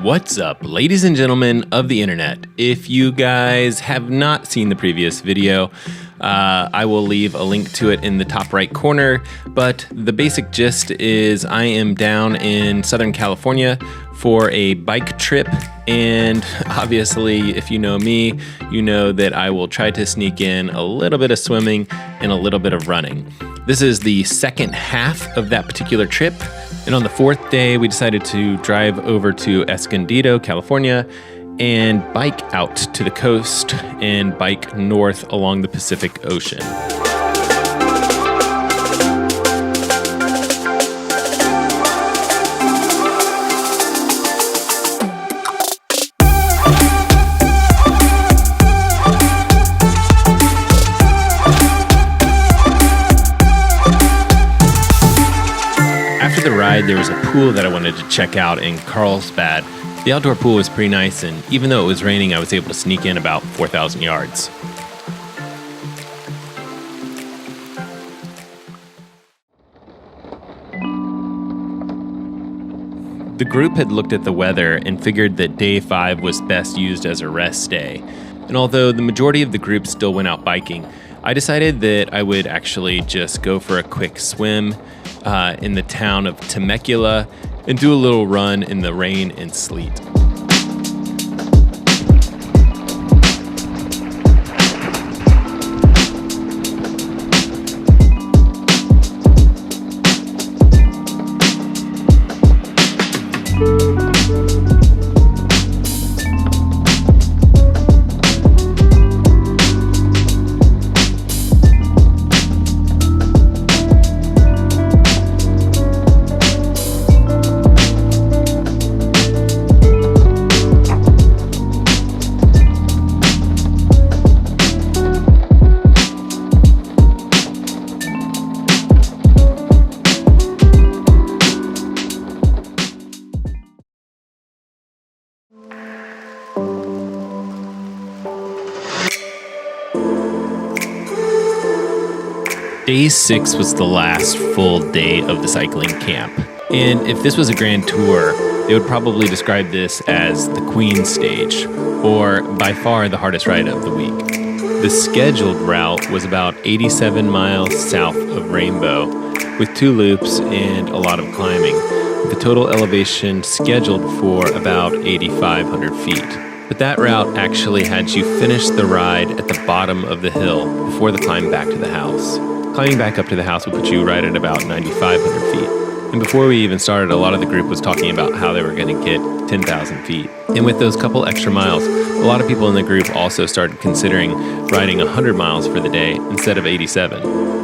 What's up, ladies and gentlemen of the internet? If you guys have not seen the previous video, I will leave a link to it in the top right corner, but the basic gist is I am down in Southern California for a bike trip, and obviously, if you know me, you know that I will try to sneak in a little bit of swimming and a little bit of running. This is the second half of that particular trip, and on the fourth day, we decided to drive over to Escondido, California, and bike out to the coast and bike north along the Pacific Ocean. After the ride, there was a pool that I wanted to check out in Carlsbad. The outdoor pool was pretty nice, and even though it was raining, I was able to sneak in about 4,000 yards. The group had looked at the weather and figured that day 5 was best used as a rest day. And although the majority of the group still went out biking, I decided that I would actually just go for a quick swim in the town of Temecula and do a little run in the rain and sleet. Day 6 was the last full day of the cycling camp. And if this was a grand tour, they would probably describe this as the Queen stage, or by far the hardest ride of the week. The scheduled route was about 87 miles south of Rainbow, with 2 loops and a lot of climbing, with the total elevation scheduled for about 8,500 feet. But that route actually had you finish the ride at the bottom of the hill before the climb back to the house. Climbing back up to the house would put you right at about 9,500 feet. And before we even started, a lot of the group was talking about how they were going to get 10,000 feet. And with those couple extra miles, a lot of people in the group also started considering riding 100 miles for the day instead of 87.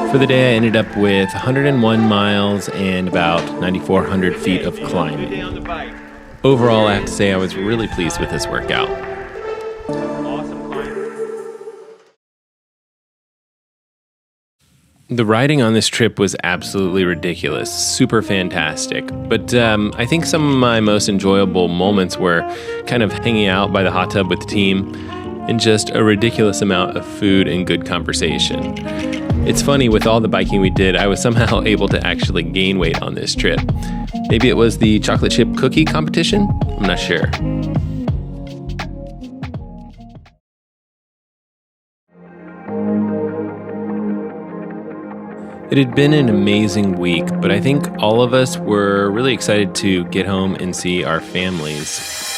For the day, I ended up with 101 miles and about 9,400 feet of climbing. Overall, I have to say I was really pleased with this workout. The riding on this trip was absolutely ridiculous, super fantastic. But I think some of my most enjoyable moments were kind of hanging out by the hot tub with the team and just a ridiculous amount of food and good conversation. It's funny, with all the biking we did, I was somehow able to actually gain weight on this trip. Maybe it was the chocolate chip cookie competition? I'm not sure. It had been an amazing week, but I think all of us were really excited to get home and see our families.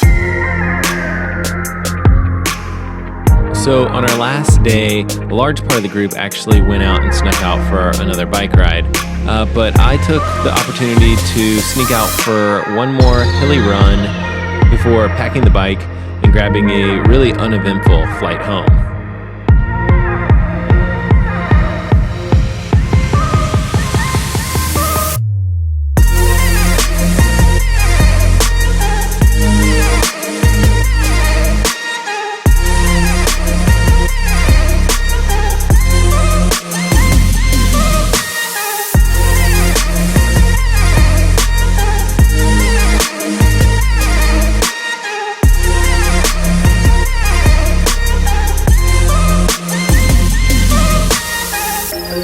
So on our last day, a large part of the group actually went out and snuck out for another bike ride. But I took the opportunity to sneak out for one more hilly run before packing the bike and grabbing a really uneventful flight home.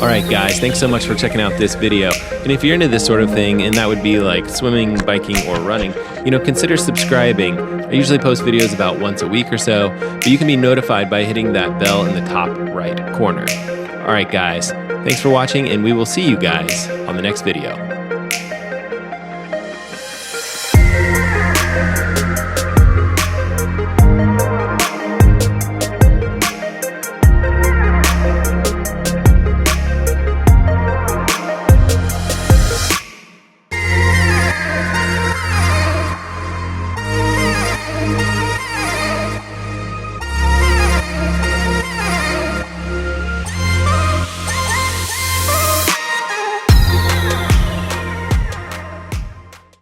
All right, guys, thanks so much for checking out this video. And if you're into this sort of thing, and that would be like swimming, biking, or running, consider subscribing. I usually post videos about once a week or so, but you can be notified by hitting that bell in the top right corner. All right, guys, thanks for watching, and we will see you guys on the next video.